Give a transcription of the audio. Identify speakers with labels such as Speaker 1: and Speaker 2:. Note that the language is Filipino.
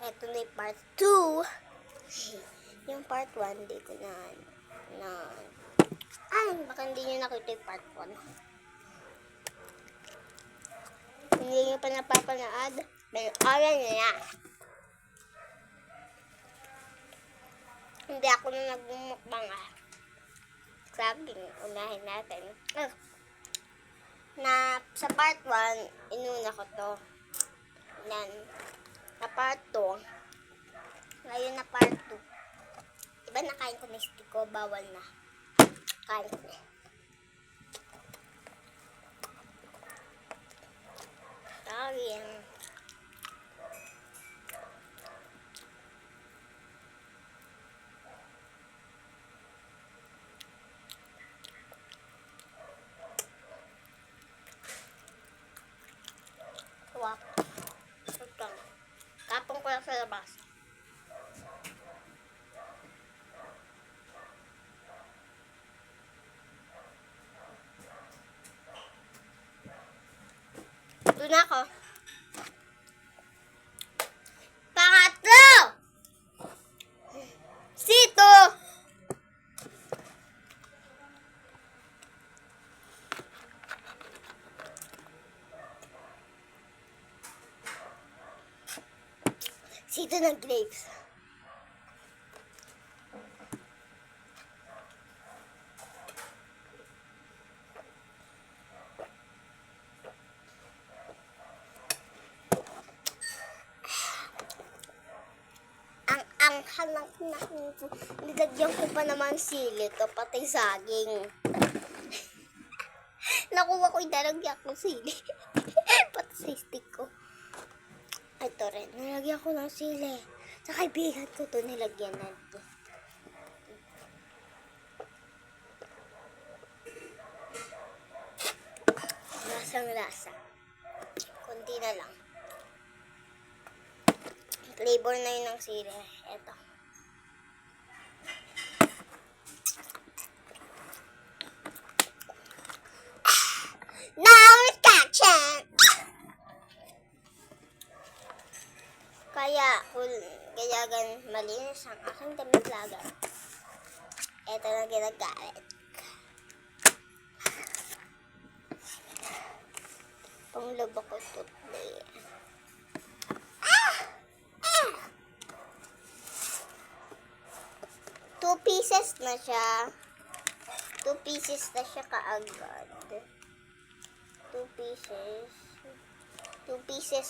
Speaker 1: Ito na yung part 2. Yung part 1, hindi ko baka hindi nyo nakita yung part 1. Hindi nyo pa napapanood, pero oran nyo na. Hindi ako na nagmumukbang Saging, unahin natin. Na sa part 1, inuna ko to. Yan. Na part 2. Ngayon na part 2. Diba nakain ko na stick ko? Bawal na. Kain ko na. Sayang. Wak. Ito. Tapong ko lang sa labas. Ito na ako. Pangatlo! Sito! Sito ng grapes. Ang halang na nilagyan ko pa naman sili to, pati saging. Nakuha ko yung nilagyan ko sili. Pati sa stick ko. Ito rin, nilagyan ko ng sili. Sa kaibigan ko to nilagyan natin. Lasang lasa. Kunti na lang. Flavor na yun ng sili. Ito. Now it's catching! Kaya malinis ang aking damit lagat. Ito na ginagamit. Panglaba ko today. 2 pieces na siya. 2 pieces na siya kaagad. 2 pieces. 2 pieces